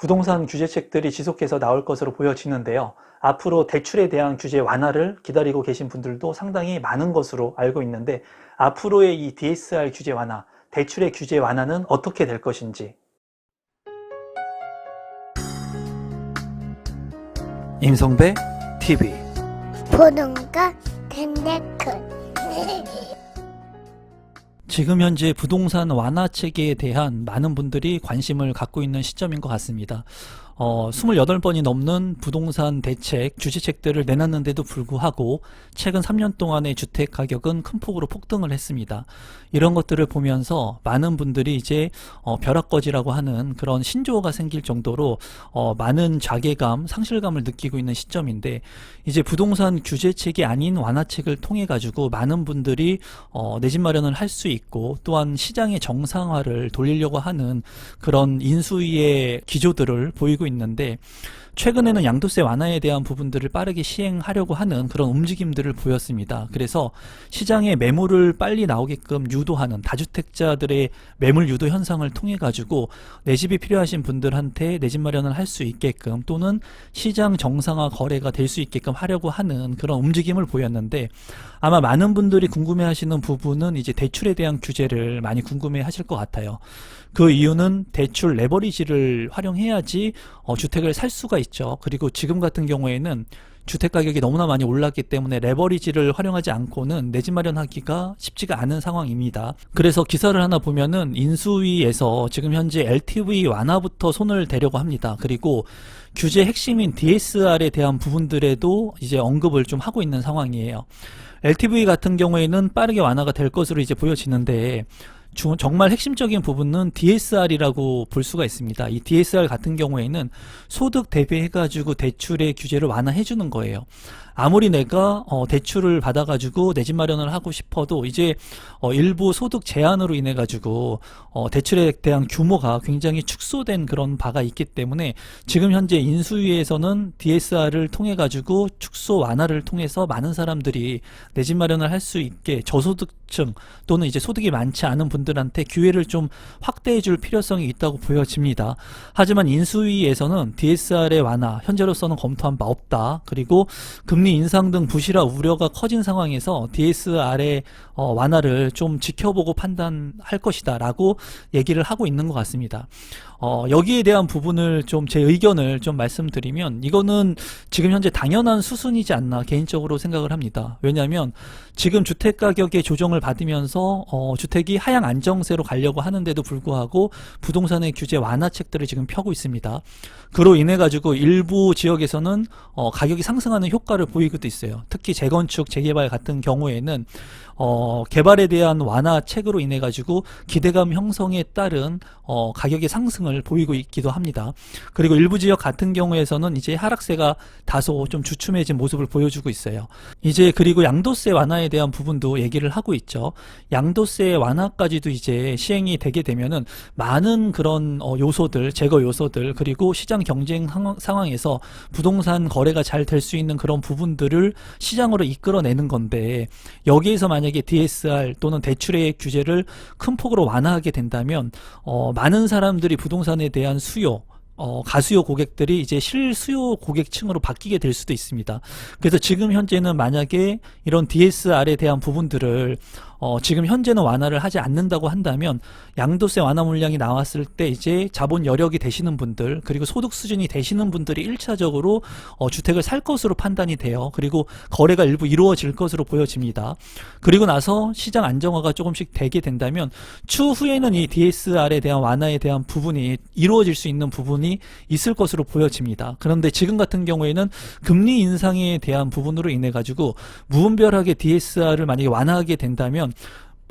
부동산 규제책들이 지속해서 나올 것으로 보여지는데요. 앞으로 대출에 대한 규제 완화를 기다리고 계신 분들도 상당히 많은 것으로 알고 있는데, 앞으로의 이 DSR 규제 완화, 대출의 규제 완화는 어떻게 될 것인지. 임성배 TV. 보동과 텐데크. 지금 현재 부동산 완화 체계에 대한 많은 분들이 관심을 갖고 있는 시점인 것 같습니다. 28번이 넘는 부동산 대책, 규제책들을 내놨는데도 불구하고 최근 3년 동안의 주택 가격은 큰 폭으로 폭등을 했습니다. 이런 것들을 보면서 많은 분들이 이제 벼락거지라고 하는 그런 신조어가 생길 정도로 많은 자괴감, 상실감을 느끼고 있는 시점인데, 이제 부동산 규제책이 아닌 완화책을 통해 가지고 많은 분들이 내 집 마련을 할 수 있고, 또한 시장의 정상화를 돌리려고 하는 그런 인수위의 기조들을 보이고 있는데, 최근에는 양도세 완화에 대한 부분들을 빠르게 시행하려고 하는 그런 움직임들을 보였습니다. 그래서 시장에 매물을 빨리 나오게끔 유도하는 다주택자들의 매물 유도 현상을 통해 가지고 내 집이 필요하신 분들한테 내 집 마련을 할 수 있게끔, 또는 시장 정상화 거래가 될 수 있게끔 하려고 하는 그런 움직임을 보였는데, 아마 많은 분들이 궁금해 하시는 부분은 이제 대출에 대한 규제를 많이 궁금해 하실 것 같아요. 그 이유는 대출 레버리지를 활용해야지 주택을 살 수가 있죠. 그리고 지금 같은 경우에는 주택 가격이 너무나 많이 올랐기 때문에 레버리지를 활용하지 않고는 내 집 마련하기가 쉽지가 않은 상황입니다. 그래서 기사를 하나 보면은 인수위에서 지금 현재 LTV 완화부터 손을 대려고 합니다. 그리고 규제 핵심인 DSR에 대한 부분들에도 이제 언급을 좀 하고 있는 상황이에요. LTV 같은 경우에는 빠르게 완화가 될 것으로 이제 보여지는데, 정말 핵심적인 부분은 DSR이라고 볼 수가 있습니다. 이 DSR 같은 경우에는 소득 대비해가지고 대출의 규제를 완화해주는 거예요. 아무리 내가 대출을 받아가지고 내 집 마련을 하고 싶어도 이제 일부 소득 제한으로 인해 가지고 대출에 대한 규모가 굉장히 축소된 그런 바가 있기 때문에, 지금 현재 인수위에서는 DSR을 통해 가지고 축소 완화를 통해서 많은 사람들이 내 집 마련을 할 수 있게 저소득층 또는 이제 소득이 많지 않은 분들한테 기회를 좀 확대해 줄 필요성이 있다고 보여집니다. 하지만 인수위에서는 DSR의 완화 현재로서는 검토한 바 없다. 그리고 금리 인상 등 부실화 우려가 커진 상황에서 DSR의 완화를 좀 지켜보고 판단할 것이다 라고 얘기를 하고 있는 것 같습니다. 여기에 대한 부분을 좀 제 의견을 좀 말씀드리면, 이거는 지금 현재 당연한 수순이지 않나 개인적으로 생각을 합니다. 왜냐하면 지금 주택 가격의 조정을 받으면서 주택이 하향 안정세로 가려고 하는데도 불구하고 부동산의 규제 완화책들을 지금 펴고 있습니다. 그로 인해 가지고 일부 지역에서는 가격이 상승하는 효과를 보이고도 있어요. 특히 재건축, 재개발 같은 경우에는 개발에 대한 완화책으로 인해 가지고 기대감 형성에 따른 가격의 상승을 보이고 있기도 합니다. 그리고 일부 지역 같은 경우에서는 이제 하락세가 다소 좀 주춤해진 모습을 보여주고 있어요. 이제 그리고 양도세 완화에 대한 부분도 얘기를 하고 있죠. 양도세 완화까지도 이제 시행이 되게 되면은 많은 그런 요소들, 제거 요소들, 그리고 시장 경쟁 상황에서 부동산 거래가 잘 될 수 있는 그런 부분들을 시장으로 이끌어내는 건데, 여기에서 만약에 DSR 또는 대출의 규제를 큰 폭으로 완화하게 된다면 많은 사람들이 부동산에 대한 수요, 가수요 고객들이 이제 실수요 고객층으로 바뀌게 될 수도 있습니다. 그래서 지금 현재는 만약에 이런 DSR에 대한 부분들을 지금 현재는 완화를 하지 않는다고 한다면, 양도세 완화 물량이 나왔을 때 이제 자본 여력이 되시는 분들, 그리고 소득 수준이 되시는 분들이 1차적으로 주택을 살 것으로 판단이 돼요. 그리고 거래가 일부 이루어질 것으로 보여집니다. 그리고 나서 시장 안정화가 조금씩 되게 된다면 추후에는 이 DSR에 대한 완화에 대한 부분이 이루어질 수 있는 부분이 있을 것으로 보여집니다. 그런데 지금 같은 경우에는 금리 인상에 대한 부분으로 인해 가지고 무분별하게 DSR을 만약에 완화하게 된다면,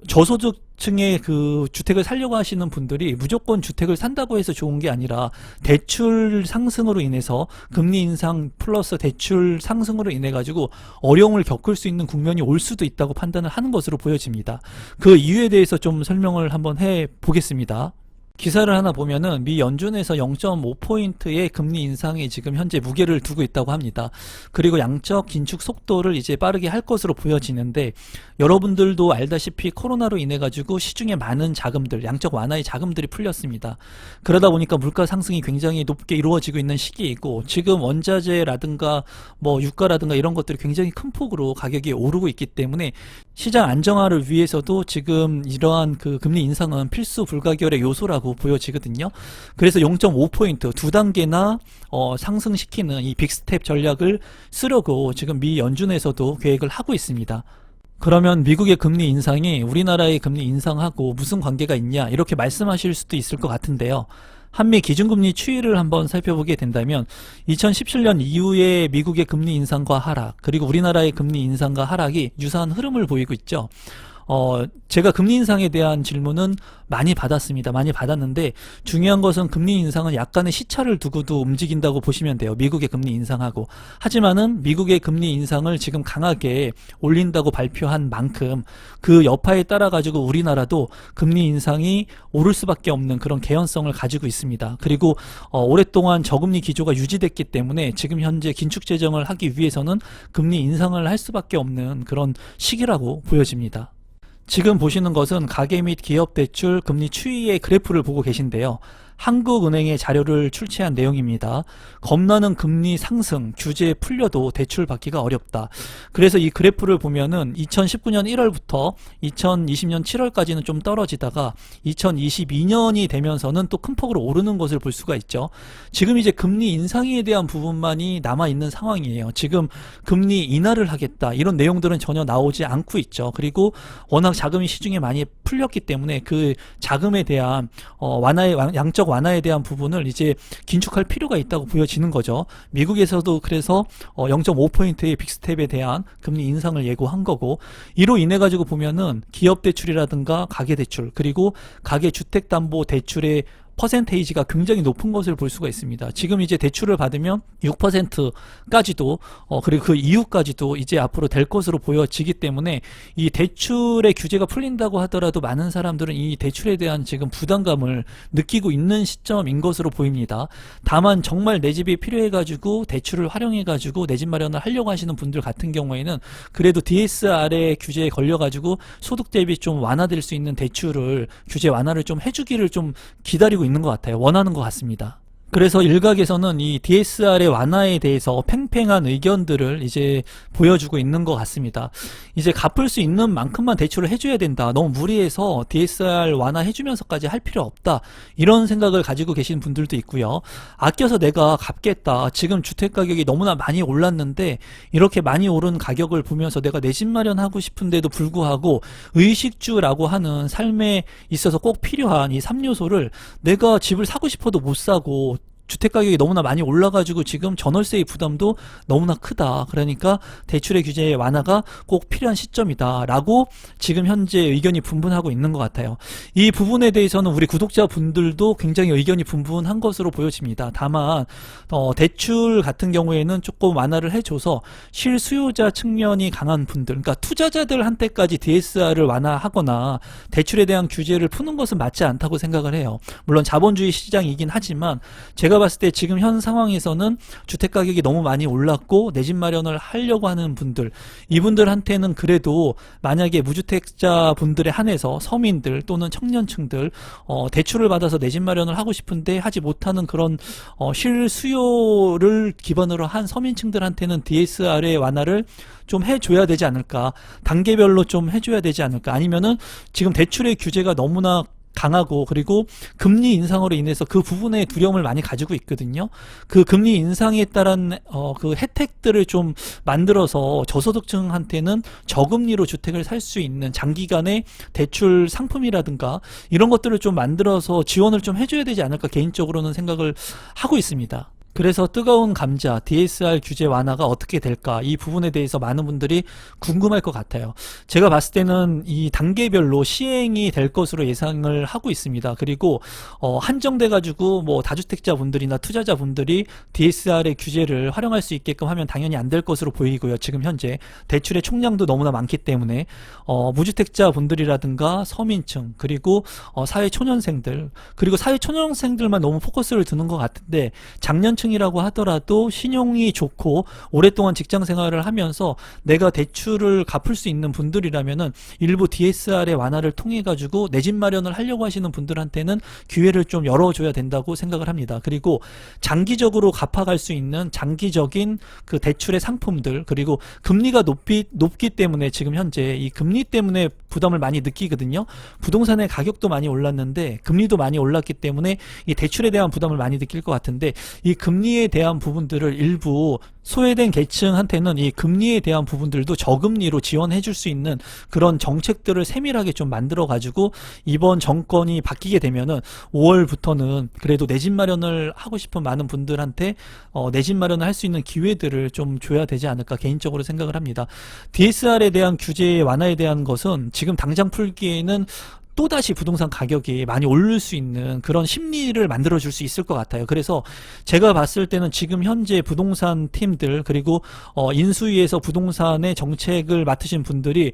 저소득층의 그 주택을 살려고 하시는 분들이 무조건 주택을 산다고 해서 좋은 게 아니라, 대출 상승으로 인해서 금리 인상 플러스 대출 상승으로 인해 가지고 어려움을 겪을 수 있는 국면이 올 수도 있다고 판단을 하는 것으로 보여집니다. 그 이유에 대해서 좀 설명을 한번 해 보겠습니다. 기사를 하나 보면은 미 연준에서 0.5포인트의 금리 인상에 지금 현재 무게를 두고 있다고 합니다. 그리고 양적 긴축 속도를 이제 빠르게 할 것으로 보여지는데, 여러분들도 알다시피 코로나로 인해 가지고 시중에 많은 자금들, 양적 완화의 자금들이 풀렸습니다. 그러다 보니까 물가 상승이 굉장히 높게 이루어지고 있는 시기이고, 지금 원자재라든가 뭐 유가라든가 이런 것들이 굉장히 큰 폭으로 가격이 오르고 있기 때문에 시장 안정화를 위해서도 지금 이러한 그 금리 인상은 필수 불가결의 요소라고 보여지거든요. 그래서 0.5포인트 두 단계나 상승시키는 이 빅스텝 전략을 쓰려고 지금 미 연준에서도 계획을 하고 있습니다. 그러면 미국의 금리 인상이 우리나라의 금리 인상하고 무슨 관계가 있냐, 이렇게 말씀하실 수도 있을 것 같은데요. 한미 기준금리 추이를 한번 살펴보게 된다면 2017년 이후에 미국의 금리 인상과 하락, 그리고 우리나라의 금리 인상과 하락이 유사한 흐름을 보이고 있죠. 제가 금리 인상에 대한 질문은 많이 받았습니다. 많이 받았는데, 중요한 것은 금리 인상은 약간의 시차를 두고도 움직인다고 보시면 돼요. 미국의 금리 인상하고. 하지만은 미국의 금리 인상을 지금 강하게 올린다고 발표한 만큼 그 여파에 따라 가지고 우리나라도 금리 인상이 오를 수밖에 없는 그런 개연성을 가지고 있습니다. 그리고 오랫동안 저금리 기조가 유지됐기 때문에 지금 현재 긴축 재정을 하기 위해서는 금리 인상을 할 수밖에 없는 그런 시기라고 보여집니다. 지금 보시는 것은 가계 및 기업 대출 금리 추이의 그래프를 보고 계신데요. 한국은행의 자료를 출시한 내용입니다. 겁나는 금리 상승, 규제 풀려도 대출 받기가 어렵다. 그래서 이 그래프를 보면은 2019년 1월부터 2020년 7월까지는 좀 떨어지다가 2022년이 되면서는 또 큰 폭으로 오르는 것을 볼 수가 있죠. 지금 이제 금리 인상에 대한 부분만이 남아있는 상황이에요. 지금 금리 인하를 하겠다, 이런 내용들은 전혀 나오지 않고 있죠. 그리고 워낙 자금이 시중에 많이 풀렸기 때문에 그 자금에 대한 양적 완화에 대한 부분을 이제 긴축할 필요가 있다고 보여지는 거죠. 미국에서도 그래서 0.5포인트의 빅스텝에 대한 금리 인상을 예고한 거고, 이로 인해 가지고 보면은 기업 대출이라든가 가계 대출, 그리고 가계 주택 담보 대출의 퍼센테이지가 굉장히 높은 것을 볼 수가 있습니다. 지금 이제 대출을 받으면 6%까지도 그리고 그 이후까지도 이제 앞으로 될 것으로 보여지기 때문에 이 대출의 규제가 풀린다고 하더라도 많은 사람들은 이 대출에 대한 지금 부담감을 느끼고 있는 시점인 것으로 보입니다. 다만 정말 내 집이 필요해가지고 대출을 활용해가지고 내 집 마련을 하려고 하시는 분들 같은 경우에는 그래도 DSR의 규제에 걸려가지고 소득 대비 좀 완화될 수 있는 대출을, 규제 완화를 좀 해주기를 좀 기다리고 있는 것 같아요. 원하는 것 같습니다. 그래서 일각에서는 이 DSR의 완화에 대해서 팽팽한 의견들을 이제 보여주고 있는 것 같습니다. 이제 갚을 수 있는 만큼만 대출을 해줘야 된다, 너무 무리해서 DSR 완화해주면서까지 할 필요 없다, 이런 생각을 가지고 계신 분들도 있고요. 아껴서 내가 갚겠다, 지금 주택가격이 너무나 많이 올랐는데 이렇게 많이 오른 가격을 보면서 내가 내 집 마련하고 싶은데도 불구하고 의식주라고 하는 삶에 있어서 꼭 필요한 이 3요소를 내가 집을 사고 싶어도 못 사고, 주택가격이 너무나 많이 올라가지고 지금 전월세의 부담도 너무나 크다, 그러니까 대출의 규제 완화가 꼭 필요한 시점이다 라고 지금 현재 의견이 분분하고 있는 것 같아요. 이 부분에 대해서는 우리 구독자분들도 굉장히 의견이 분분한 것으로 보여집니다. 다만 대출 같은 경우에는 조금 완화를 해줘서 실수요자 측면이 강한 분들, 그러니까 투자자들한테까지 DSR을 완화하거나 대출에 대한 규제를 푸는 것은 맞지 않다고 생각을 해요. 물론 자본주의 시장이긴 하지만 제가 봤을 때 지금 현 상황에서는 주택가격이 너무 많이 올랐고 내 집 마련을 하려고 하는 분들, 이분들한테는 그래도 만약에 무주택자 분들에 한해서 서민들 또는 청년층들 대출을 받아서 내 집 마련을 하고 싶은데 하지 못하는 그런 실수요를 기반으로 한 서민층들한테는 DSR의 완화를 좀 해줘야 되지 않을까, 단계별로 좀 해줘야 되지 않을까, 아니면은 지금 대출의 규제가 너무나 강하고 그리고 금리 인상으로 인해서 그 부분에 두려움을 많이 가지고 있거든요. 그 금리 인상에 따른 그 혜택들을 좀 만들어서 저소득층한테는 저금리로 주택을 살 수 있는 장기간의 대출 상품이라든가 이런 것들을 좀 만들어서 지원을 좀 해줘야 되지 않을까 개인적으로는 생각을 하고 있습니다. 그래서 뜨거운 감자, DSR 규제 완화가 어떻게 될까? 이 부분에 대해서 많은 분들이 궁금할 것 같아요. 제가 봤을 때는 이 단계별로 시행이 될 것으로 예상을 하고 있습니다. 그리고 한정돼 가지고 뭐 다주택자 분들이나 투자자 분들이 DSR의 규제를 활용할 수 있게끔 하면 당연히 안 될 것으로 보이고요. 지금 현재 대출의 총량도 너무나 많기 때문에 무주택자 분들이라든가 서민층, 그리고 사회초년생들, 그리고 사회초년생들만 너무 포커스를 두는 것 같은데, 장년층이라고 하더라도 신용이 좋고 오랫동안 직장 생활을 하면서 내가 대출을 갚을 수 있는 분들이라면은 일부 DSR의 완화를 통해 가지고 내 집 마련을 하려고 하시는 분들한테는 기회를 좀 열어줘야 된다고 생각을 합니다. 그리고 장기적으로 갚아갈 수 있는 장기적인 그 대출의 상품들, 그리고 금리가 높기 때문에 지금 현재 이 금리 때문에 부담을 많이 느끼거든요. 부동산의 가격도 많이 올랐는데 금리도 많이 올랐기 때문에 이 대출에 대한 부담을 많이 느낄 것 같은데, 이 금리에 대한 부분들을 일부 소외된 계층한테는 이 금리에 대한 부분들도 저금리로 지원해 줄 수 있는 그런 정책들을 세밀하게 좀 만들어 가지고 이번 정권이 바뀌게 되면은 5월부터는 그래도 내 집 마련을 하고 싶은 많은 분들한테 내 집 마련을 할 수 있는 기회들을 좀 줘야 되지 않을까 개인적으로 생각을 합니다. DSR에 대한 규제 완화에 대한 것은 지금 당장 풀기에는 또다시 부동산 가격이 많이 오를 수 있는 그런 심리를 만들어줄 수 있을 것 같아요. 그래서 제가 봤을 때는 지금 현재 부동산 팀들, 그리고 인수위에서 부동산의 정책을 맡으신 분들이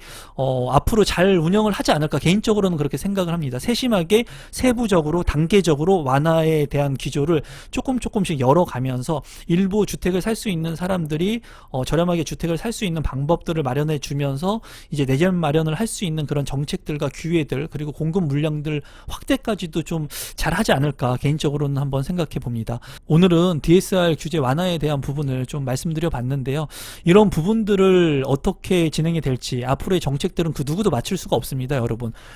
앞으로 잘 운영을 하지 않을까 개인적으로는 그렇게 생각을 합니다. 세심하게 세부적으로 단계적으로 완화에 대한 기조를 조금씩 열어가면서 일부 주택을 살 수 있는 사람들이 저렴하게 주택을 살 수 있는 방법들을 마련해 주면서 이제 내 집 마련을 할 수 있는 그런 정책들과 기회들, 그리고 공급 물량들 확대까지도 좀 잘하지 않을까 개인적으로는 한번 생각해 봅니다. 오늘은 DSR 규제 완화에 대한 부분을 좀 말씀드려 봤는데요. 이런 부분들을 어떻게 진행이 될지 앞으로의 정책들은 그 누구도 맞출 수가 없습니다.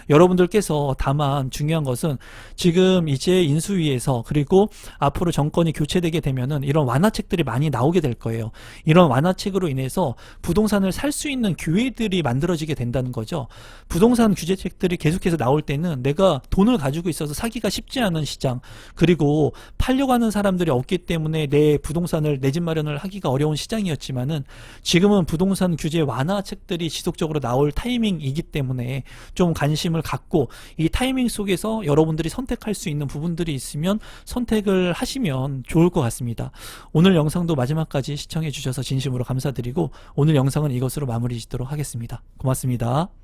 여러분들께서 다만 중요한 것은 지금 이제 인수위에서, 그리고 앞으로 정권이 교체되게 되면은 이런 완화책들이 많이 나오게 될 거예요. 이런 완화책으로 인해서 부동산을 살 수 있는 기회들이 만들어지게 된다는 거죠. 부동산 규제책들이 계속해서 나올 때는 내가 돈을 가지고 있어서 사기가 쉽지 않은 시장, 그리고 팔려고 하는 사람들이 없기 때문에 내 부동산을, 내 집 마련을 하기가 어려운 시장이었지만은 지금은 부동산 규제 완화책들이 지속적으로 나올 타이밍이기 때문에 좀 관심을 갖고 이 타이밍 속에서 여러분들이 선택할 수 있는 부분들이 있으면 선택을 하시면 좋을 것 같습니다. 오늘 영상도 마지막까지 시청해 주셔서 진심으로 감사드리고 오늘 영상은 이것으로 마무리 짓도록 하겠습니다. 고맙습니다.